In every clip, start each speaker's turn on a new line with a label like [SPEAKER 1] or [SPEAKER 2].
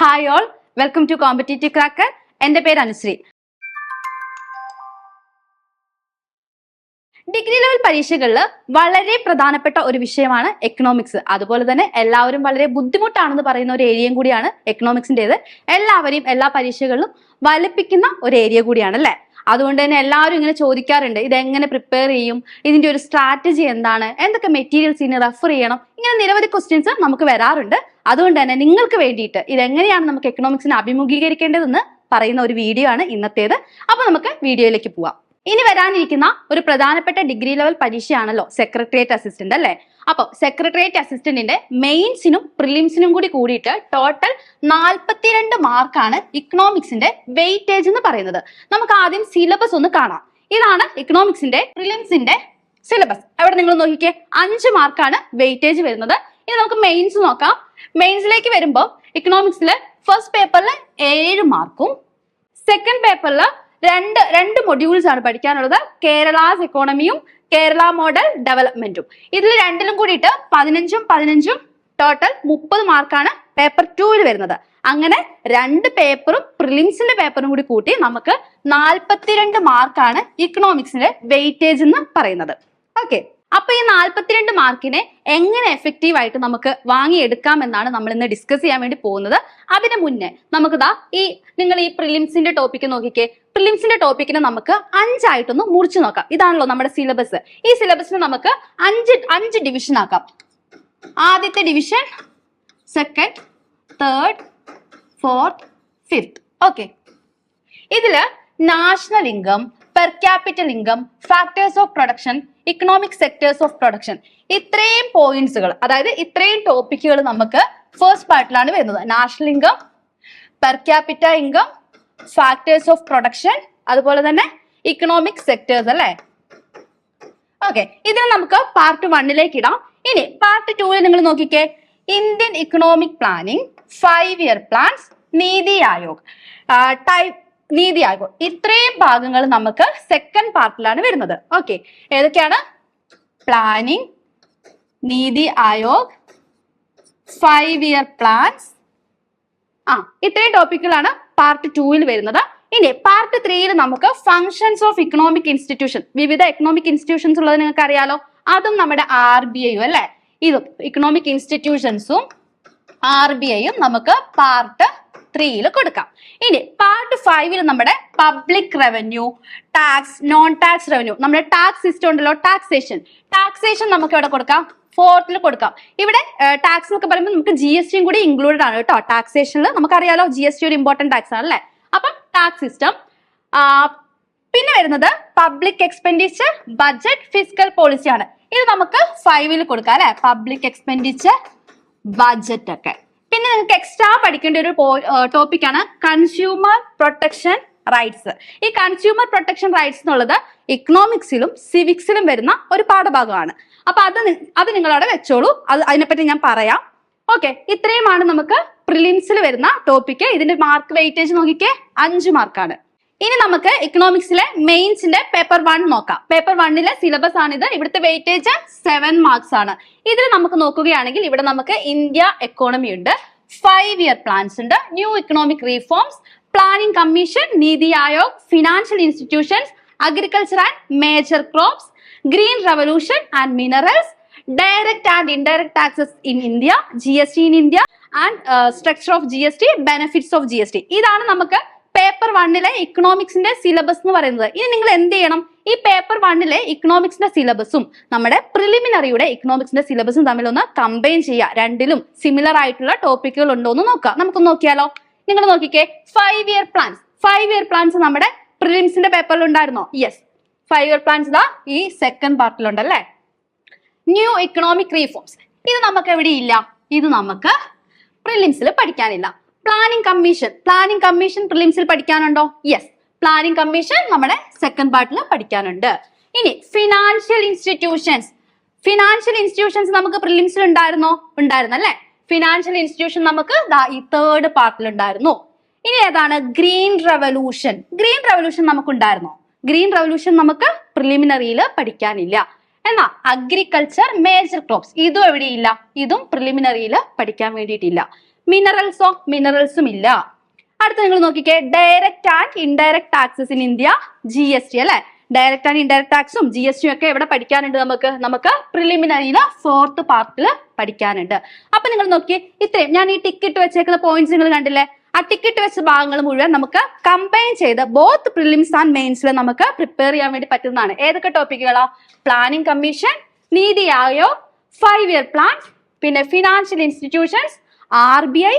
[SPEAKER 1] Hi all, welcome to competitive cracker. എൻ്റെ പേര് Anusree. Degree level പരീക്ഷകളിൽ വളരെ പ്രധാനപ്പെട്ട ഒരു വിഷയമാണ് എക്കണോമിക്സ്. അതുപോലെ തന്നെ എല്ലാവരും വളരെ ബുദ്ധിമുട്ടാണെന്ന് പറയുന്ന ഒരു ഏരിയയും കൂടിയാണ് എക്കണോമിക്സിൻ്റെത്. എല്ലാവരെയും എല്ലാ പരീക്ഷകളിലും വലിപ്പിക്കുന്ന ഒരു ഏരിയ കൂടിയാണ് അല്ലേ. അതുകൊണ്ട് തന്നെ എല്ലാവരും ഇങ്ങനെ ചോദിക്കാറുണ്ട്, ഇതെങ്ങനെ പ്രിപ്പയർ ചെയ്യും, ഇതിന്റെ ഒരു സ്ട്രാറ്റജി എന്താണ്, എന്തൊക്കെ മെറ്റീരിയൽസ് ഇനി റെഫർ ചെയ്യണം, ഇങ്ങനെ നിരവധി ക്വസ്റ്റ്യൻസ് നമുക്ക് വരാറുണ്ട്. അതുകൊണ്ട് തന്നെ നിങ്ങൾക്ക് വേണ്ടിയിട്ട് ഇതെങ്ങനെയാണ് നമുക്ക് എക്കണോമിക്സിനെ അഭിമുഖീകരിക്കേണ്ടതെന്ന് പറയുന്ന ഒരു വീഡിയോ ആണ് ഇന്നത്തേത്. അപ്പൊ നമുക്ക് വീഡിയോയിലേക്ക് പോവാം. ഇനി വരാനിരിക്കുന്ന ഒരു പ്രധാനപ്പെട്ട ഡിഗ്രി ലെവൽ പരീക്ഷയാണല്ലോ സെക്രട്ടേറിയറ്റ് അസിസ്റ്റന്റ് അല്ലേ. അപ്പോൾ സെക്രട്ടേറിയറ്റ് അസിസ്റ്റന്റിന്റെ മെയിൻസിനും പ്രിലിംസിനും കൂടി കൂടിയിട്ട് ടോട്ടൽ 42 മാർക്കാണ് ഇക്കണോമിക്സിന്റെ വെയിറ്റേജ് എന്ന് പറയുന്നത്. നമുക്ക് ആദ്യം സിലബസ് ഒന്ന് കാണാം. ഇതാണ് ഇക്കണോമിക്സിന്റെ പ്രിലിംസിന്റെ സിലബസ്. അവിടെ നിങ്ങൾ നോക്കിക്കേ, 5 മാർക്കാണ് വെയിറ്റേജ് വരുന്നത്. ഇനി നമുക്ക് മെയിൻസ് നോക്കാം. മെയിൻസിലേക്ക് വരുമ്പോൾ ഇക്കണോമിക്സിൽ ഫസ്റ്റ് പേപ്പറിൽ 7 മാർക്കും സെക്കൻഡ് പേപ്പറിൽ രണ്ട് മൊഡ്യൂൾസ് ആണ് പഠിക്കാനുള്ളത്. കേരളാസ് എക്കോണമിയും കേരള മോഡൽ ഡെവലപ്മെന്റും. ഇതിൽ രണ്ടിലും കൂടിയിട്ട് 15 ടോട്ടൽ 30 മാർക്കാണ് പേപ്പർ 2 വരുന്നത്. അങ്ങനെ 2 പേപ്പറും പ്രിലിംസിന്റെ പേപ്പറും കൂടി കൂട്ടി നമുക്ക് 42 മാർക്കാണ് ഇക്കണോമിക്സിന്റെ വെയിറ്റേജ് എന്ന് പറയുന്നത്. ഓക്കെ, അപ്പൊ ഈ 42 മാർക്കിനെ എങ്ങനെ എഫക്റ്റീവ് ആയിട്ട് നമുക്ക് വാങ്ങിയെടുക്കാം എന്നാണ് നമ്മൾ ഇന്ന് ഡിസ്കസ് ചെയ്യാൻ വേണ്ടി പോകുന്നത്. അതിന് മുന്നേ നമുക്ക് നിങ്ങൾ ഈ പ്രിലിംസിന്റെ ടോപ്പിക്ക് നോക്കിക്കേ. പ്രിലിംസിന്റെ ടോപ്പിക്കിനെ നമുക്ക് 5 ആയിട്ടൊന്ന് മുറിച്ചു നോക്കാം. ഇതാണല്ലോ നമ്മുടെ സിലബസ്. ഈ സിലബസിനെ നമുക്ക് 5 ഡിവിഷൻ ആക്കാം. ആദ്യത്തെ division, second, third, fourth, fifth. Okay, ഇതില് national income, per capital income, factors of production, economic sectors of production, ഇത്രയും പോയിന്റ്സുകൾ, അതായത് ഇത്രയും ടോപ്പിക്കുകൾ നമുക്ക് ഫസ്റ്റ് പാർട്ടിലാണ് വരുന്നത്. National income, per capita income, factors of production, അതുപോലെ തന്നെ ഇക്കണോമിക് സെക്ടേഴ്സ് അല്ലേ. ഓക്കെ, ഇതിന് നമുക്ക് പാർട്ട് 1ലേക്ക് ഇടാം. ഇനി പാർട്ട് 2 നിങ്ങൾ നോക്കിക്കേ, Indian economic planning, 5 year plans, NITI Aayog, NITI Aayog, ഇത്രയും ഭാഗങ്ങൾ നമുക്ക് സെക്കൻഡ് പാർട്ടിലാണ് വരുന്നത്. ഓക്കെ, ഏതൊക്കെയാണ്? Planning, NITI Aayog, 5 year plans, ഇത്രയും ടോപ്പിക്കുകളാണ് പാർട്ട് 2 വരുന്നത്. ഇനി പാർട്ട് 3 നമുക്ക് ഫങ്ഷൻസ് ഓഫ് ഇക്കണോമിക് ഇൻസ്റ്റിറ്റ്യൂഷൻ, വിവിധ എക്കണോമിക് ഇൻസ്റ്റിറ്റ്യൂഷൻസ് ഉള്ളത് നിങ്ങൾക്ക് അറിയാലോ. അതും നമ്മുടെ RBI അല്ലെ. ഇതും ഇക്കണോമിക് ഇൻസ്റ്റിറ്റ്യൂഷൻസും RBI നമുക്ക് പാർട്ട് 3 കൊടുക്കാം. ഇനി പാർട്ട് 5 നമ്മുടെ public revenue, tax, non tax revenue, നമ്മുടെ ടാക്സ് സിസ്റ്റം ഉണ്ടല്ലോ, ടാക്സേഷൻ നമുക്ക് ഇവിടെ കൊടുക്കാം, 4th കൊടുക്കാം. ഇവിടെ ടാക്സ് എന്നൊക്കെ പറയുമ്പോൾ നമുക്ക് GST കൂടി ഇൻക്ലൂഡഡ് ആണ് കേട്ടോ. ടാക്സേഷനിൽ നമുക്കറിയാലോ GST ഒരു ഇമ്പോർട്ടന്റ് ടാക്സ് ആണ് അല്ലെ. അപ്പം ടാക്സ് സിസ്റ്റം. പിന്നെ വരുന്നത് public expenditure, budget, fiscal policy ആണ്. ഇത് നമുക്ക് 5 കൊടുക്കാം അല്ലെ, പബ്ലിക് എക്സ്പെൻഡിച്ചർ, ബഡ്ജറ്റ് ഒക്കെ. പിന്നെ നിങ്ങൾക്ക് എക്സ്ട്രാ പഠിക്കേണ്ട ഒരു ടോപ്പിക്കാണ് കൺസ്യൂമർ പ്രൊട്ടക്ഷൻ റൈറ്റ്സ്. ഈ കൺസ്യൂമർ പ്രൊട്ടക്ഷൻ റൈറ്റ്സ് എന്നുള്ളത് ഇക്കണോമിക്സിലും സിവിക്സിലും വരുന്ന ഒരു പാഠഭാഗമാണ്. അപ്പൊ അത് നിങ്ങൾ അവിടെ വെച്ചോളൂ, അതിനെപ്പറ്റി ഞാൻ പറയാം. ഓക്കെ, ഇത്രയുമാണ് നമുക്ക് പ്രിലിംസിൽ വരുന്ന ടോപ്പിക്ക്. ഇതിന്റെ മാർക്ക് വെയിറ്റേജ് നോക്കിക്കേ, 5 മാർക്കാണ്. ഇനി നമുക്ക് ഇക്കണോമിക്സിലെ മെയിൻസിന്റെ പേപ്പർ 1 നോക്കാം. പേപ്പർ 1ലെ സിലബസ് ആണിത്. ഇവിടുത്തെ വെയിറ്റേജ് 7 മാർക്സ് ആണ്. ഇതിൽ നമുക്ക് നോക്കുകയാണെങ്കിൽ ഇവിടെ നമുക്ക് ഇന്ത്യ എക്കോണമി ഉണ്ട്, 5 ഇയർ പ്ലാൻസ് ഉണ്ട്, new economic reforms, planning commission, NITI Aayog, financial institutions, agriculture and major crops, green revolution and minerals, direct and indirect taxes in India, GST in India and structure of GST, benefits of GST. ഇതാണ് നമുക്ക് paper 1ലെ ഇക്കണോമിക്സിന്റെ syllabus എന്ന് പറയുന്നത്. ഇനി നിങ്ങൾ എന്ത് ചെയ്യണം, ഈ paper 1ലെ ഇക്കണോമിക്സിന്റെ സിലബസും നമ്മുടെ പ്രിലിമിനറിയുടെ ഇക്കണോമിക്സിന്റെ സിലബസും തമ്മിലൊന്ന് കമ്പൈൻ ചെയ്യുക. രണ്ടിലും സിമിലർ ആയിട്ടുള്ള ടോപ്പിക്കുകൾ ഉണ്ടോ എന്ന് നോക്കാം. നമുക്ക് നോക്കിയാലോ. നിങ്ങൾ നോക്കിക്കേ, 5 ഇയർ പ്ലാൻസ് നമ്മുടെ പ്രിലിംസിന്റെ പേപ്പറിൽ ഉണ്ടായിരുന്നോ? യെസ്, 5 ഇയർ പ്ലാൻസ് ഈ സെക്കൻഡ് പാർട്ടിലുണ്ടല്ലേ. ന്യൂ ഇക്കണോമിക് റീഫോംസ്, ഇത് നമുക്ക് എവിടെ ഇല്ല, ഇത് നമുക്ക് പ്രിലിംസിൽ പഠിക്കാനില്ല. പ്ലാനിംഗ് കമ്മീഷൻ പ്രിലിംസിൽ പഠിക്കാനുണ്ടോ? യെസ്, പ്ലാനിംഗ് കമ്മീഷൻ നമ്മുടെ സെക്കൻഡ് പാർട്ടിൽ പഠിക്കാനുണ്ട്. ഇനി ഫിനാൻഷ്യൽ ഇൻസ്റ്റിറ്റ്യൂഷൻസ് നമുക്ക് പ്രിലിംസിൽ ഉണ്ടായിരുന്നല്ലേ. ഫിനാൻഷ്യൽ ഇൻസ്റ്റിറ്റ്യൂഷൻ നമുക്ക് ഈ 3rd പാർട്ടിൽ ഉണ്ടായിരുന്നു. ഇനി ഏതാണ്? ഗ്രീൻ റവല്യൂഷൻ നമുക്ക് ഉണ്ടായിരുന്നോ? ഗ്രീൻ റവല്യൂഷൻ നമുക്ക് പ്രിലിമിനറിയിൽ പഠിക്കാനില്ല. എന്നാ അഗ്രികൾച്ചർ മേജർ ക്രോപ്സ് ഇതും എവിടെയില്ല, ഇതും പ്രിലിമിനറിയിൽ പഠിക്കാൻ വേണ്ടിയിട്ടില്ല. മിനറൽസോ, മിനറൽസും ഇല്ല. അടുത്ത നിങ്ങൾ നോക്കിക്കേ, direct and indirect taxes in India, GST അല്ലെ. ഡയറക്റ്റ് ആൻഡ് ഇൻഡയറക്ട് ടാക്സും GST ഒക്കെ എവിടെ പഠിക്കാനുണ്ട്? നമുക്ക് പ്രിലിമിനറിയില് 4th പാർട്ടിൽ പഠിക്കാനുണ്ട്. അപ്പൊ നിങ്ങൾ നോക്കിയേ, ഇത്രയും ഞാൻ ഈ ടിക്കറ്റ് വെച്ചേക്കുന്ന പോയിന്റ്സ് നിങ്ങൾ കണ്ടില്ലേ? ആ ടിക്കറ്റ് വെച്ച ഭാഗങ്ങൾ മുഴുവൻ നമുക്ക് കമ്പൈൻ ചെയ്ത് ബോത്ത് പ്രിലിംസ് ആൻഡ് മെയിൻസിൽ നമുക്ക് പ്രിപ്പയർ ചെയ്യാൻ വേണ്ടി പറ്റുന്നതാണ്. ഏതൊക്കെ ടോപ്പിക്കുകളാ? Planning commission, NITI Aayog, 5 year plan, പിന്നെ financial institutions, RBI,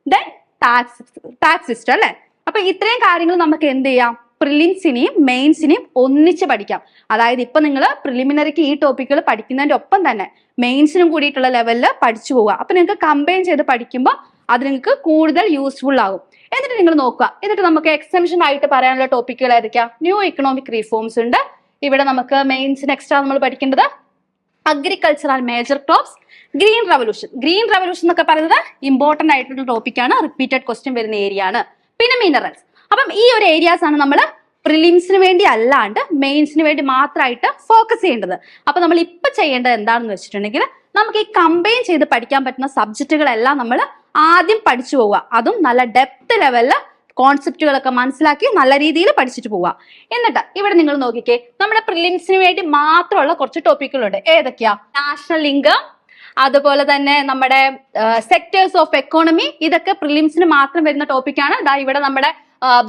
[SPEAKER 1] then tax system അല്ലെ. അപ്പൊ ഇത്രയും കാര്യങ്ങൾ നമുക്ക് എന്ത് ചെയ്യാം? പ്രിലിംസിനെയും മെയിൻസിനെയും ഒന്നിച്ച് പഠിക്കാം. അതായത് ഇപ്പൊ നിങ്ങൾ പ്രിലിമിനറിക്ക് ഈ ടോപ്പിക്കുകൾ പഠിക്കുന്നതിന്റെ ഒപ്പം തന്നെ മെയിൻസിനും കൂടിയിട്ടുള്ള ലെവലിൽ പഠിച്ചു പോവുക. അപ്പൊ നിങ്ങൾക്ക് കമ്പൈൻ ചെയ്ത് പഠിക്കുമ്പോൾ അത് നിങ്ങൾക്ക് കൂടുതൽ യൂസ്ഫുൾ ആകും. എന്നിട്ട് നിങ്ങൾ നോക്കുക, എന്നിട്ട് നമുക്ക് എക്സംഷൻ ആയിട്ട് പറയാനുള്ള ടോപ്പിക്കുകൾ ഏതൊക്കെയാ? ന്യൂ ഇക്കണോമിക് റിഫോംസ് ഉണ്ട്. ഇവിടെ നമുക്ക് മെയിൻസിന് എക്സ്ട്രാ നമ്മൾ പഠിക്കേണ്ടത് agriculture and major crops, green revolution. Green revolution എന്നൊക്കെ പറയുന്നത് ഇമ്പോർട്ടന്റ് ആയിട്ടുള്ള ടോപ്പിക്കാണ്, റിപ്പീറ്റഡ് ക്വസ്റ്റ്യൻ വരുന്ന ഏരിയ ആണ്. പിന്നെ മിനറൽസ്. അപ്പം ഈ ഒരു ഏരിയാസ് ആണ് നമ്മൾ പ്രിലിംസിന് വേണ്ടി അല്ലാണ്ട് മെയിൻസിന് വേണ്ടി മാത്രമായിട്ട് ഫോക്കസ് ചെയ്യേണ്ടത്. അപ്പൊ നമ്മൾ ഇപ്പൊ ചെയ്യേണ്ടത് എന്താണെന്ന് വെച്ചിട്ടുണ്ടെങ്കിൽ, നമുക്ക് ഈ കമ്പൈൻ ചെയ്ത് പഠിക്കാൻ പറ്റുന്ന സബ്ജക്റ്റുകളെല്ലാം നമ്മൾ ആദ്യം പഠിച്ചു പോവുക. അതും നല്ല ഡെപ്ത് ലെവലില് കോൺസെപ്റ്റുകളൊക്കെ മനസ്സിലാക്കി നല്ല രീതിയിൽ പഠിച്ചിട്ട് പോവുക. എന്നിട്ട് ഇവിടെ നിങ്ങൾ നോക്കിക്കേ, നമ്മുടെ പ്രിലിംസിന് വേണ്ടി മാത്രമുള്ള കുറച്ച് ടോപ്പിക്കുകളുണ്ട്. ഏതൊക്കെയാ? നാഷണൽ ഇൻകം, അതുപോലെ തന്നെ നമ്മുടെ സെക്ടേഴ്സ് ഓഫ് എക്കോണമി. ഇതൊക്കെ പ്രിലിംസിന് മാത്രം വരുന്ന ടോപ്പിക്കാണ്. ഇവിടെ നമ്മുടെ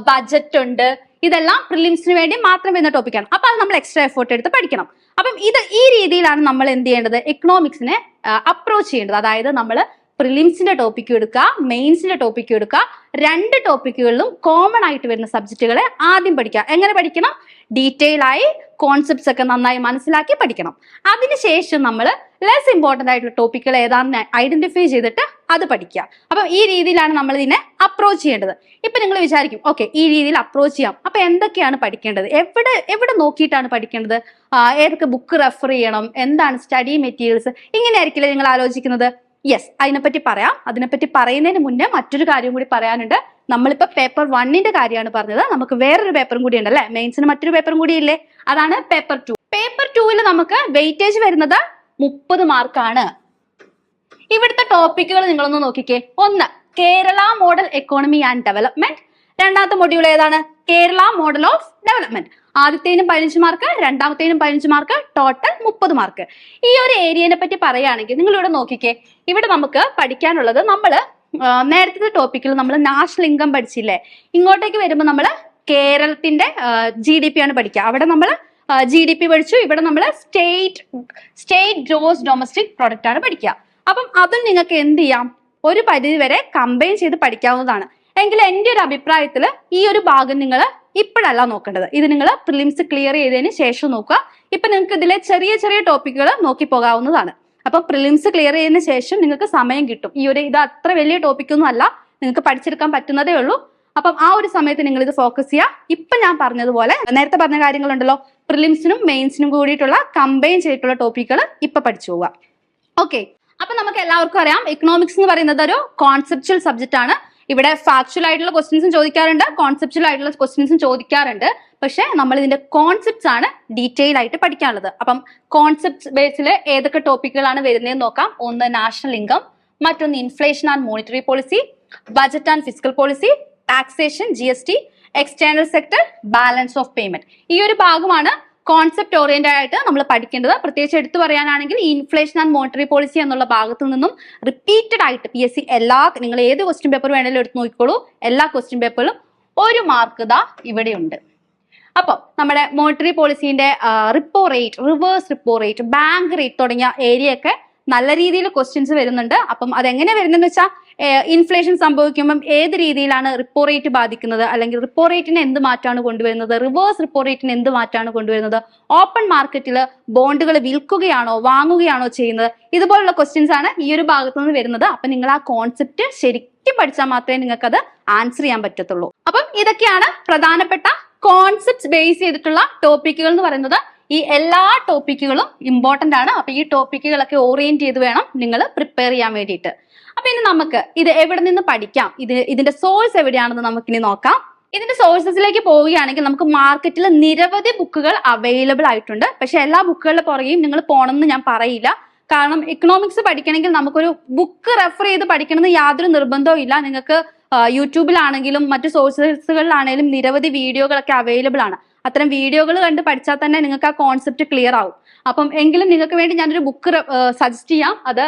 [SPEAKER 1] ബജറ്റ് ഉണ്ട്. ഇതെല്ലാം പ്രിലിംസിന് വേണ്ടി മാത്രം വരുന്ന ടോപ്പിക്കാണ്. അപ്പൊ അത് നമ്മൾ എക്സ്ട്രാ എഫേർട്ട് എടുത്ത് പഠിക്കണം. അപ്പം ഈ രീതിയിലാണ് നമ്മൾ എന്ത് ചെയ്യേണ്ടത്? എക്കണോമിക്സിനെ അപ്രോച്ച് ചെയ്യേണ്ടത്. അതായത് നമ്മൾ പ്രിലിംസിന്റെ ടോപ്പിക്ക് എടുക്കുക, മെയിൻസിന്റെ ടോപ്പിക്ക് എടുക്കുക. 2 ടോപ്പിക്കുകളിലും കോമൺ ആയിട്ട് വരുന്ന സബ്ജക്റ്റുകളെ ആദ്യം പഠിക്കുക. എങ്ങനെ പഠിക്കണം? ഡീറ്റെയിൽ ആയി കോൺസെപ്റ്റ്സ് ഒക്കെ നന്നായി മനസ്സിലാക്കി പഠിക്കണം. അതിനുശേഷം നമ്മൾ ലെസ് ഇമ്പോർട്ടന്റ് ആയിട്ടുള്ള ടോപ്പിക്കുകൾ ഏതാണെന്ന് ഐഡന്റിഫൈ ചെയ്തിട്ട് അത് പഠിക്കുക. അപ്പം ഈ രീതിയിലാണ് നമ്മൾ ഇതിനെ അപ്രോച്ച് ചെയ്യേണ്ടത്. ഇപ്പൊ നിങ്ങൾ വിചാരിക്കും, ഓക്കെ, ഈ രീതിയിൽ അപ്രോച്ച് ചെയ്യാം. അപ്പൊ എന്തൊക്കെയാണ് പഠിക്കേണ്ടത്? എവിടെ നോക്കിയിട്ടാണ് പഠിക്കേണ്ടത്? ഏതൊക്കെ ബുക്ക് റെഫർ ചെയ്യണം? എന്താണ് സ്റ്റഡി മെറ്റീരിയൽസ്? ഇങ്ങനെയായിരിക്കില്ലേ നിങ്ങൾ ആലോചിക്കുന്നത്? യെസ്, അതിനെപ്പറ്റി പറയാം. അതിനെപ്പറ്റി പറയുന്നതിന് മുന്നേ മറ്റൊരു കാര്യം കൂടി പറയാനുണ്ട്. നമ്മളിപ്പോ പേപ്പർ 1ന്റെ കാര്യമാണ് പറഞ്ഞത്. നമുക്ക് വേറൊരു പേപ്പറും കൂടി ഉണ്ട് അല്ലെ? മെയിൻസിന് മറ്റൊരു പേപ്പറും കൂടി ഇല്ലേ? അതാണ് പേപ്പർ 2. പേപ്പർ 2ൽ നമുക്ക് വെയിറ്റേജ് വരുന്നത് 30 മാർക്കാണ്. ഇവിടുത്തെ ടോപ്പിക്കുകൾ നിങ്ങളൊന്ന് നോക്കിക്കേ. 1, Kerala model economy and development. രണ്ടാമത്തെ മൊഡ്യൂൾ ഏതാണ്? Kerala model of development. ആദ്യത്തേനും 15 മാർക്ക്, രണ്ടാമത്തേനും 15 മാർക്ക്, ടോട്ടൽ 30 മാർക്ക്. ഈ ഒരു ഏരിയനെ പറ്റി പറയുകയാണെങ്കിൽ നിങ്ങൾ ഇവിടെ നോക്കിക്കേ. ഇവിടെ നമുക്ക് പഠിക്കാനുള്ളത്, നമ്മള് നേരത്തെ ടോപ്പിക്കിൽ നമ്മൾ നാഷണൽ ഇൻകം പഠിച്ചില്ലേ? ഇങ്ങോട്ടേക്ക് വരുമ്പോൾ നമ്മൾ കേരളത്തിന്റെ GDP ആണ് പഠിക്കുക. അവിടെ നമ്മൾ GDP പഠിച്ചു. ഇവിടെ നമ്മൾ സ്റ്റേറ്റ് ഗ്രോസ് ഡൊമസ്റ്റിക് പ്രൊഡക്റ്റ് ആണ് പഠിക്കുക. അപ്പം അതും നിങ്ങൾക്ക് എന്ത് ചെയ്യാം? ഒരു പരിധി വരെ കമ്പൈൻ ചെയ്ത് പഠിക്കാവുന്നതാണ്. എങ്കിൽ എൻ്റെ ഒരു അഭിപ്രായത്തിൽ ഈ ഒരു ഭാഗം നിങ്ങൾ ഇപ്പോഴല്ല നോക്കേണ്ടത്. ഇത് നിങ്ങൾ പ്രിലിംസ് ക്ലിയർ ചെയ്തതിന് ശേഷം നോക്കുക. ഇപ്പൊ നിങ്ങൾക്ക് ഇതിലെ ചെറിയ ചെറിയ ടോപ്പിക്കുകൾ നോക്കി പോകാവുന്നതാണ്. അപ്പൊ പ്രിലിംസ് ക്ലിയർ ചെയ്തതിന് ശേഷം നിങ്ങൾക്ക് സമയം കിട്ടും. ഇത് അത്ര വലിയ ടോപ്പിക്കൊന്നും അല്ല, നിങ്ങൾക്ക് പഠിച്ചെടുക്കാൻ പറ്റുന്നതേ ഉള്ളൂ. അപ്പം ആ ഒരു സമയത്ത് നിങ്ങൾ ഇത് ഫോക്കസ് ചെയ്യുക. ഇപ്പൊ ഞാൻ പറഞ്ഞതുപോലെ നേരത്തെ പറഞ്ഞ കാര്യങ്ങളുണ്ടല്ലോ, പ്രിലിംസിനും മെയിൻസിനും കൂടിയിട്ടുള്ള കമ്പൈൻ ചെയ്തിട്ടുള്ള ടോപ്പിക്കുകൾ ഇപ്പൊ പഠിച്ചു പോവുക. ഓക്കെ, അപ്പൊ നമുക്ക് എല്ലാവർക്കും അറിയാം, എക്കണോമിക്സ് എന്ന് പറയുന്നത് ഒരു കോൺസെപ്ച്വൽ സബ്ജക്റ്റ് ആണ്. ഇവിടെ ഫാക്ച്വൽ ആയിട്ടുള്ള ക്വസ്റ്റ്യൻസും ചോദിക്കാറുണ്ട്, കോൺസെപ്ച്വൽ ആയിട്ടുള്ള ക്വസ്റ്റ്യൻസും ചോദിക്കാറുണ്ട്. പക്ഷെ നമ്മൾ ഇതിന്റെ കോൺസെപ്റ്റ്സ് ആണ് ഡീറ്റെയിൽ ആയിട്ട് പഠിക്കാനുള്ളത്. അപ്പം കോൺസെപ്റ്റ് ബേസിൽ ഏതൊക്കെ ടോപ്പിക്കുകളാണ് വരുന്നതെന്ന് നോക്കാം. 1, നാഷണൽ ഇൻകം. മറ്റൊന്ന് inflation and monetary policy, budget and physical policy, taxation, GST, external sector, balance of payment. ഈ ഒരു ഭാഗമാണ് കോൺസെപ്റ്റ് ഓറിയന്റഡ് ആയിട്ട് നമ്മൾ പഠിക്കേണ്ടത്. പ്രത്യേകിച്ച് എടുത്തു പറയാനാണെങ്കിൽ ഇൻഫ്ലേഷൻ ആൻഡ് മോണിറ്ററി പോളിസി എന്നുള്ള ഭാഗത്തു നിന്നും റിപ്പീറ്റഡ് ആയിട്ട് PSC നിങ്ങൾ ഏത് ക്വസ്റ്റ്യൻ പേപ്പർ വേണമെങ്കിലും എടുത്ത് നോക്കിക്കോളൂ. എല്ലാ ക്വസ്റ്റ്യൻ പേപ്പറിലും 1 മാർക്ക് ഇവിടെയുണ്ട്. അപ്പം നമ്മുടെ മോണിറ്ററി പോളിസിന്റെ repo rate, reverse repo rate, bank rate തുടങ്ങിയ ഏരിയ ഒക്കെ നല്ല രീതിയിൽ ക്വസ്റ്റ്യൻസ് വരുന്നുണ്ട്. അപ്പം അതെങ്ങനെ വരുന്നതെന്ന് വെച്ചാൽ ഇൻഫ്ലേഷൻ സംഭവിക്കുമ്പം ഏത് രീതിയിലാണ് റിപ്പോ റേറ്റ് ബാധിക്കുന്നത്, അല്ലെങ്കിൽ റിപ്പോ റേറ്റിന് എന്ത് മാറ്റാണ് കൊണ്ടുവരുന്നത്, റിവേഴ്സ് റിപ്പോ റേറ്റിന് എന്ത് മാറ്റാണ് കൊണ്ടുവരുന്നത്, ഓപ്പൺ മാർക്കറ്റിൽ ബോണ്ടുകൾ വിൽക്കുകയാണോ വാങ്ങുകയാണോ ചെയ്യുന്നത്, ഇതുപോലുള്ള ക്വസ്റ്റ്യൻസ് ആണ് ഈ ഒരു ഭാഗത്തു നിന്ന് വരുന്നത്. അപ്പൊ നിങ്ങൾ ആ കോൺസെപ്റ്റ് ശരിക്കും പഠിച്ചാൽ മാത്രമേ നിങ്ങൾക്ക് അത് ആൻസർ ചെയ്യാൻ പറ്റത്തുള്ളൂ. അപ്പം ഇതൊക്കെയാണ് പ്രധാനപ്പെട്ട കോൺസെപ്റ്റ് ബേസ് ചെയ്തിട്ടുള്ള ടോപ്പിക്കുകൾ എന്ന് പറയുന്നത്. ഈ എല്ലാ ടോപ്പിക്കുകളും ഇമ്പോർട്ടന്റ് ആണ്. അപ്പൊ ഈ ടോപ്പിക്കുകളൊക്കെ ഓറിയന്റ് ചെയ്ത് വേണം നിങ്ങൾ പ്രിപ്പയർ ചെയ്യാൻ വേണ്ടിയിട്ട്. അപ്പൊ ഇനി നമുക്ക് ഇത് എവിടെ നിന്ന് പഠിക്കാം, ഇതിന്റെ സോഴ്സ് എവിടെയാണെന്ന് നമുക്കിനി നോക്കാം. ഇതിന്റെ സോഴ്സസിലേക്ക് പോവുകയാണെങ്കിൽ നമുക്ക് മാർക്കറ്റിൽ നിരവധി ബുക്കുകൾ അവൈലബിൾ ആയിട്ടുണ്ട്. പക്ഷെ എല്ലാ ബുക്കുകളുടെ പുറകെയും നിങ്ങൾ പോകണമെന്ന് ഞാൻ പറയില്ല. കാരണം എക്കണോമിക്സ് പഠിക്കണമെങ്കിൽ നമുക്കൊരു ബുക്ക് റെഫർ ചെയ്ത് പഠിക്കണമെന്ന് യാതൊരു നിർബന്ധവും ഇല്ല. നിങ്ങൾക്ക് യൂട്യൂബിലാണെങ്കിലും മറ്റു സോഴ്സസുകളിലാണെങ്കിലും നിരവധി വീഡിയോകളൊക്കെ അവൈലബിൾ ആണ്. അത്തരം വീഡിയോകൾ കണ്ട് പഠിച്ചാൽ തന്നെ നിങ്ങൾക്ക് ആ കോൺസെപ്റ്റ് ക്ലിയർ ആവും. അപ്പം എങ്കിലും നിങ്ങൾക്ക് വേണ്ടി ഞാനൊരു ബുക്ക് സജസ്റ്റ് ചെയ്യാം. അത്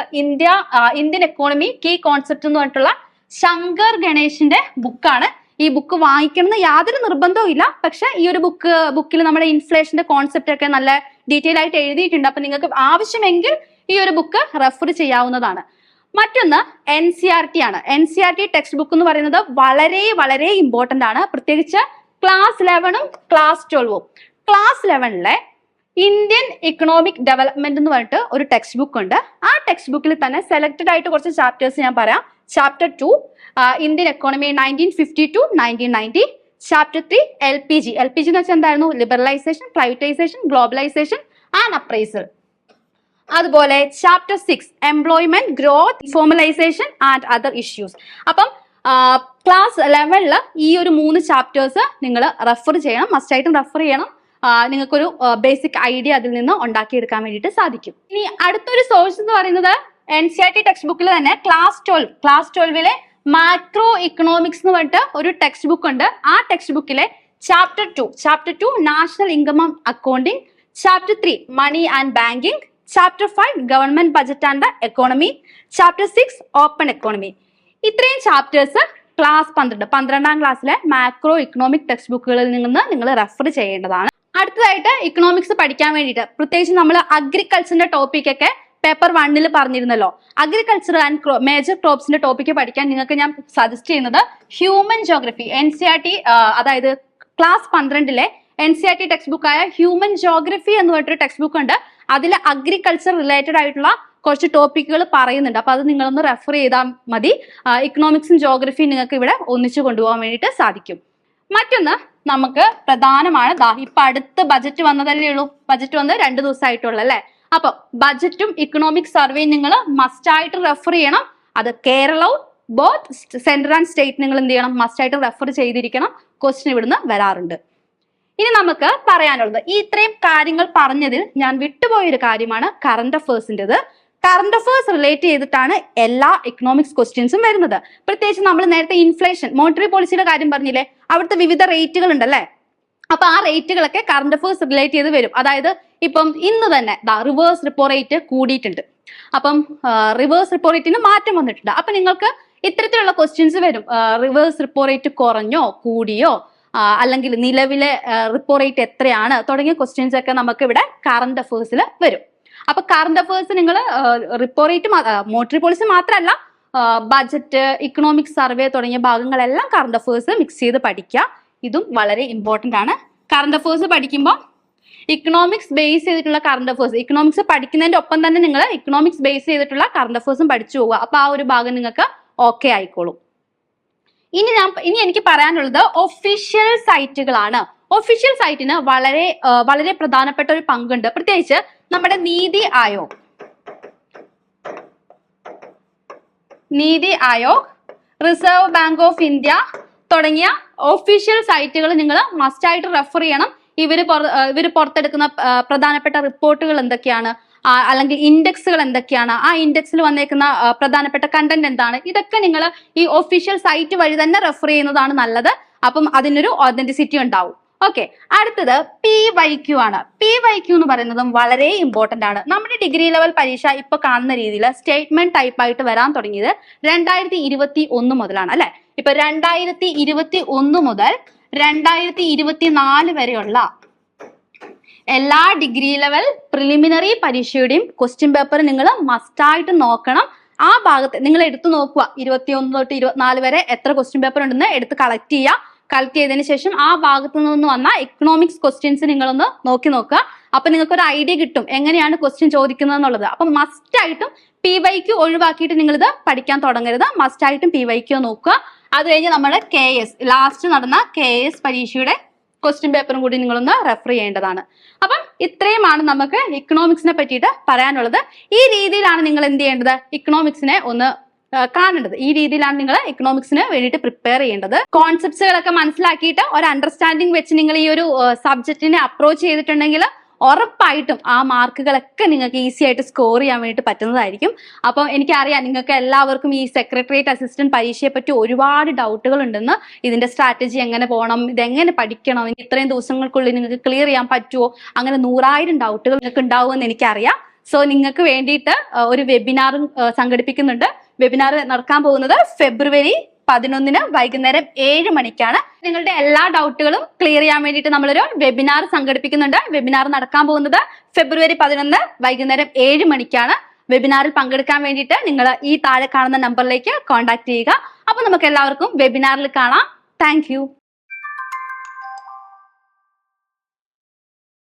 [SPEAKER 1] ഇന്ത്യൻ എക്കോണമി കീ കോൺസെപ്റ്റ് എന്ന് പറഞ്ഞിട്ടുള്ള ശങ്കർ ഗണേഷിന്റെ ബുക്കാണ്. ഈ ബുക്ക് വായിക്കണമെന്ന് യാതൊരു നിർബന്ധവും ഇല്ല. പക്ഷെ ഈ ഒരു ബുക്കിൽ നമ്മുടെ ഇൻഫ്ലേഷന്റെ കോൺസെപ്റ്റ് ഒക്കെ നല്ല ഡീറ്റെയിൽ ആയിട്ട് എഴുതിയിട്ടുണ്ട്. അപ്പൊ നിങ്ങൾക്ക് ആവശ്യമെങ്കിൽ ഈ ഒരു ബുക്ക് റെഫർ ചെയ്യാവുന്നതാണ്. മറ്റൊന്ന് NCERT ആണ്. NCERT ടെക്സ്റ്റ് ബുക്ക് എന്ന് പറയുന്നത് വളരെ വളരെ ഇമ്പോർട്ടന്റ് ആണ്. പ്രത്യേകിച്ച് ക്ലാസ് 11ഉം ക്ലാസ് 12ഉം. ക്ലാസ് 11ലെ ഇന്ത്യൻ ഇക്കണോമിക് ഡെവലപ്മെന്റ് എന്ന് പറഞ്ഞിട്ട് ഒരു ടെക്സ്റ്റ് ബുക്ക് ഉണ്ട്. ആ ടെക്സ്റ്റ് ബുക്കിൽ തന്നെ സെലക്ടഡ് ആയിട്ട് കുറച്ച് ചാപ്റ്റേഴ്സ് ഞാൻ പറയാം. Chapter 2 Indian economy 1950 to 1990. Chapter 3 LPG എന്ന് വെച്ചാൽ എന്തായിരുന്നു? Liberalisation, privatisation, globalisation and appraisal. അതുപോലെ chapter 6 employment growth, informalisation and other issues. അപ്പം ക്ലാസ് 11ല് ഈ ഒരു 3 ചാപ്റ്റേഴ്സ് നിങ്ങൾ റെഫർ ചെയ്യണം, മസ്റ്റായിട്ടും റെഫർ ചെയ്യണം. നിങ്ങൾക്കൊരു ബേസിക് ഐഡിയ അതിൽ നിന്ന് ഉണ്ടാക്കിയെടുക്കാൻ വേണ്ടിയിട്ട് സാധിക്കും. ഇനി അടുത്തൊരു സോഴ്സ് എന്ന് പറയുന്നത് NCERT ടെക്സ്റ്റ് ബുക്കിൽ തന്നെ ക്ലാസ് 12ലെ മാക്രോ ഇക്കണോമിക്സ് എന്ന് പറഞ്ഞിട്ട് ഒരു ടെക്സ്റ്റ് ബുക്ക് ഉണ്ട്. ആ ടെക്സ്റ്റ് ബുക്കിലെ chapter 2 national income accounting, chapter 3 money and banking, chapter 5 government budget and economy, chapter 6 open economy. ഇത്രയും ചാപ്റ്റേഴ്സ് ക്ലാസ് 12ാം ക്ലാസ്സിലെ മാക്രോ ഇക്കണോമിക് ടെക്സ്റ്റ് ബുക്കുകളിൽ നിന്ന് നിങ്ങൾ റെഫർ ചെയ്യേണ്ടതാണ്. അടുത്തതായിട്ട് ഇക്കണോമിക്സ് പഠിക്കാൻ വേണ്ടിയിട്ട് പ്രത്യേകിച്ച് നമ്മൾ അഗ്രികൾച്ചറിന്റെ ടോപ്പിക് ഒക്കെ പേപ്പർ 1ൽ പറഞ്ഞിരുന്നല്ലോ. അഗ്രികൾച്ചർ ആൻഡ് മേജർ ക്രോപ്സിന്റെ ടോപ്പിക്ക് പഠിക്കാൻ നിങ്ങൾക്ക് ഞാൻ സജസ്റ്റ് ചെയ്യുന്നത് ഹ്യൂമൻ ജോഗ്രഫി NCERT, അതായത് ക്ലാസ് 12ലെ NCERT ടെക്സ്റ്റ് ബുക്കായ ഹ്യൂമൻ ജോഗ്രഫി എന്ന് പറഞ്ഞിട്ടൊരു ടെക്സ്റ്റ് ബുക്ക് ഉണ്ട്. അതിൽ അഗ്രികൾച്ചർ റിലേറ്റഡ് ആയിട്ടുള്ള കുറച്ച് ടോപ്പിക്കുകൾ പറയുന്നുണ്ട്. അപ്പൊ അത് നിങ്ങളൊന്ന് റെഫർ ചെയ്താൽ മതി. ഇക്കണോമിക്സും ജോഗ്രഫിയും നിങ്ങൾക്ക് ഇവിടെ ഒന്നിച്ചു കൊണ്ടുപോകാൻ വേണ്ടിയിട്ട് സാധിക്കും. മറ്റൊന്ന് നമുക്ക് പ്രധാനമാണ്, ഇപ്പൊ അടുത്ത് ബജറ്റ് വന്നതല്ലേ ഉള്ളൂ. ബജറ്റ് വന്ന് 2 ദിവസമായിട്ടുള്ളൂ അല്ലെ. അപ്പൊ ബജറ്റും ഇക്കണോമിക് സർവേയും നിങ്ങൾ മസ്റ്റ് ആയിട്ട് റെഫർ ചെയ്യണം. അത് കേരളവും ബോത്ത് സെൻട്രൽ ആൻഡ് സ്റ്റേറ്റ് നിങ്ങൾ എന്ത് ചെയ്യണം? മസ്റ്റ് ആയിട്ട് റെഫർ ചെയ്തിരിക്കണം. ക്വസ്റ്റ്യൻ ഇവിടുന്ന് വരാറുണ്ട്. ഇനി നമുക്ക് പറയാനുള്ളത്, ഈ ഇത്രയും കാര്യങ്ങൾ പറഞ്ഞതിൽ ഞാൻ വിട്ടുപോയൊരു കാര്യമാണ് കറണ്ട് അഫേഴ്സിൻ്റെത്. കറണ്ട് അഫേഴ്സ് റിലേറ്റ് ചെയ്തിട്ടാണ് എല്ലാ എക്കണോമിക്സ് ക്വസ്റ്റ്യൻസും വരുന്നത്. പ്രത്യേകിച്ച് നമ്മൾ നേരത്തെ ഇൻഫ്ലേഷൻ, മോണിറ്ററി പോളിസിയുടെ കാര്യം പറഞ്ഞില്ലേ, അവിടുത്തെ വിവിധ റേറ്റുകൾ ഉണ്ടല്ലേ. അപ്പൊ ആ റേറ്റുകളൊക്കെ കറണ്ട് അഫേഴ്സ് റിലേറ്റ് ചെയ്ത് വരും. അതായത് ഇപ്പം ഇന്ന് തന്നെ റിവേഴ്സ് റിപ്പോ റേറ്റ് കൂടിയിട്ടുണ്ട്. അപ്പം റിവേഴ്സ് റിപ്പോ റേറ്റിന് മാറ്റം വന്നിട്ടുണ്ട്. അപ്പൊ നിങ്ങൾക്ക് ഇത്തരത്തിലുള്ള ക്വസ്റ്റ്യൻസ് വരും. റിവേഴ്സ് റിപ്പോ റേറ്റ് കുറഞ്ഞോ കൂടിയോ, അല്ലെങ്കിൽ നിലവിലെ റിപ്പോ റേറ്റ് എത്രയാണ് തുടങ്ങിയ ക്വസ്റ്റ്യൻസ് ഒക്കെ നമുക്ക് ഇവിടെ കറണ്ട് അഫേഴ്സിൽ വരും. അപ്പൊ കറണ്ട് അഫേഴ്സ് നിങ്ങൾ റിപ്പോ റേറ്റ്, മോണിറ്ററി പോളിസി മാത്രമല്ല, ബജറ്റ്, ഇക്കണോമിക് സർവേ തുടങ്ങിയ ഭാഗങ്ങളെല്ലാം കറണ്ട് അഫേഴ്സ് മിക്സ് ചെയ്ത് പഠിക്കുക. ഇതും വളരെ ഇമ്പോർട്ടന്റ് ആണ്. കറണ്ട് അഫേഴ്സ് പഠിക്കുമ്പോൾ ഇക്കണോമിക്സ് ബേസ് ചെയ്തിട്ടുള്ള കറണ്ട് അഫേഴ്സ്, ഇക്കണോമിക്സ് പഠിക്കുന്നതിന്റെ ഒപ്പം തന്നെ നിങ്ങൾ ഇക്കണോമിക്സ് ബേസ് ചെയ്തിട്ടുള്ള കറണ്ട് അഫേഴ്സും പഠിച്ചു പോവുക. അപ്പൊ ആ ഒരു ഭാഗം നിങ്ങൾക്ക് ഓക്കെ ആയിക്കോളും. ഇനി എനിക്ക് പറയാനുള്ളത് ഒഫീഷ്യൽ സൈറ്റുകളാണ്. ഒഫീഷ്യൽ സൈറ്റിന് വളരെ വളരെ പ്രധാനപ്പെട്ട ഒരു പങ്കുണ്ട്. പ്രത്യേകിച്ച് നമ്മുടെ NITI Aayog, reserve bank of India തുടങ്ങിയ ഒഫീഷ്യൽ സൈറ്റുകൾ നിങ്ങൾ മസ്റ്റ് ആയിട്ട് റെഫർ ചെയ്യണം. ഇവർ പുറത്തെടുക്കുന്ന പ്രധാനപ്പെട്ട റിപ്പോർട്ടുകൾ എന്തൊക്കെയാണ്, അല്ലെങ്കിൽ ഇൻഡെക്സുകൾ എന്തൊക്കെയാണ്, ആ ഇൻഡെക്സിൽ വന്നേക്കുന്ന പ്രധാനപ്പെട്ട കണ്ടന്റ് എന്താണ്, ഇതൊക്കെ നിങ്ങൾ ഈ ഒഫീഷ്യൽ സൈറ്റ് വഴി തന്നെ റെഫർ ചെയ്യുന്നതാണ് നല്ലത്. അപ്പം അതിനൊരു ഓതന്റിസിറ്റി ഉണ്ടാവും. ഓക്കെ, അടുത്തത് PYQ ആണ്. PYQ എന്ന് പറയുന്നതും വളരെ ഇമ്പോർട്ടന്റ് ആണ്. നമ്മുടെ ഡിഗ്രി ലെവൽ പരീക്ഷ ഇപ്പൊ കാണുന്ന രീതിയിൽ സ്റ്റേറ്റ്മെന്റ് ടൈപ്പ് ആയിട്ട് വരാൻ തുടങ്ങിയത് 2021 മുതലാണ് അല്ലെ. ഇപ്പൊ 2021 മുതൽ 2024 വരെയുള്ള എല്ലാ ഡിഗ്രി ലെവൽ പ്രിലിമിനറി പരീക്ഷയുടെയും ക്വസ്റ്റ്യൻ പേപ്പർ നിങ്ങൾ മസ്റ്റായിട്ട് നോക്കണം. ആ ഭാഗത്ത് നിങ്ങൾ എടുത്തു നോക്കുക. 21 തൊട്ട് 24 വരെ എത്ര ക്വസ്റ്റ്യൻ പേപ്പർ ഉണ്ടെന്ന് എടുത്ത് കളക്ട് ചെയ്യുക. കളക്ട് ചെയ്തതിന് ശേഷം ആ ഭാഗത്തു നിന്ന് വന്ന എക്കണോമിക്സ് ക്വസ്റ്റ്യൻസ് നിങ്ങളൊന്ന് നോക്കുക. അപ്പൊ നിങ്ങൾക്ക് ഒരു ഐഡിയ കിട്ടും എങ്ങനെയാണ് ക്വസ്റ്റ്യൻ ചോദിക്കുന്നത് എന്നുള്ളത്. അപ്പൊ മസ്റ്റ് ആയിട്ടും PYQ ഒഴിവാക്കിയിട്ട് നിങ്ങൾ ഇത് പഠിക്കാൻ തുടങ്ങരുത്. മസ്റ്റ് ആയിട്ടും PYQ നോക്കുക. അത് കഴിഞ്ഞ് നമ്മുടെ ലാസ്റ്റ് നടന്ന KS പരീക്ഷയുടെ ക്വസ്റ്റ്യൻ പേപ്പറും കൂടി നിങ്ങളൊന്ന് റെഫർ ചെയ്യേണ്ടതാണ്. അപ്പം ഇത്രയുമാണ് നമുക്ക് ഇക്കണോമിക്സിനെ പറ്റിയിട്ട് പറയാനുള്ളത്. ഈ രീതിയിലാണ് നിങ്ങൾ എന്ത് ചെയ്യേണ്ടത്? ഇക്കണോമിക്സിനെ ഒന്ന് കാണേണ്ടത്. ഈ രീതിയിലാണ് നിങ്ങൾ ഇക്കണോമിക്സിന് വേണ്ടിയിട്ട് പ്രിപ്പയർ ചെയ്യേണ്ടത്. കോൺസെപ്റ്റ്സുകളൊക്കെ മനസ്സിലാക്കിയിട്ട് ഒരു അണ്ടർസ്റ്റാൻഡിങ് വെച്ച് നിങ്ങൾ ഈ ഒരു സബ്ജക്റ്റിനെ അപ്രോച്ച് ചെയ്തിട്ടുണ്ടെങ്കിൽ ഉറപ്പായിട്ടും ആ മാർക്കുകളൊക്കെ നിങ്ങൾക്ക് ഈസി ആയിട്ട് സ്കോർ ചെയ്യാൻ വേണ്ടിയിട്ട് പറ്റുന്നതായിരിക്കും. അപ്പം എനിക്കറിയാം നിങ്ങൾക്ക് എല്ലാവർക്കും ഈ സെക്രട്ടേറിയറ്റ് അസിസ്റ്റന്റ് പരീക്ഷയെ പറ്റി ഒരുപാട് ഡൗട്ടുകൾ ഉണ്ടെന്ന്. ഇതിന്റെ സ്ട്രാറ്റജി എങ്ങനെ പോകണം, ഇതെങ്ങനെ പഠിക്കണം, ഇത്രയും ദിവസങ്ങൾക്കുള്ളിൽ നിങ്ങൾക്ക് ക്ലിയർ ചെയ്യാൻ പറ്റുമോ, അങ്ങനെ 100,000 ഡൗട്ടുകൾ നിങ്ങൾക്ക് ഉണ്ടാവുമെന്ന് എനിക്കറിയാം. സോ നിങ്ങൾക്ക് വേണ്ടിയിട്ട് ഒരു വെബിനാറും സംഘടിപ്പിക്കുന്നുണ്ട്. വെബിനാർ നടക്കാൻ പോകുന്നത് February 11 വൈകുന്നേരം 7 മണിക്കാണ്. നിങ്ങളുടെ എല്ലാ ഡൗട്ടുകളും ക്ലിയർ ചെയ്യാൻ വേണ്ടിയിട്ട് നമ്മളൊരു വെബിനാർ സംഘടിപ്പിക്കുന്നുണ്ട്. വെബിനാർ നടക്കാൻ പോകുന്നത് February 11 വൈകുന്നേരം 7 മണിക്കാണ്. വെബിനാറിൽ പങ്കെടുക്കാൻ വേണ്ടിയിട്ട് നിങ്ങൾ ഈ താഴെ കാണുന്ന നമ്പറിലേക്ക് കോൺടാക്ട് ചെയ്യുക. അപ്പൊ നമുക്ക് എല്ലാവർക്കും വെബിനാറിൽ കാണാം. താങ്ക്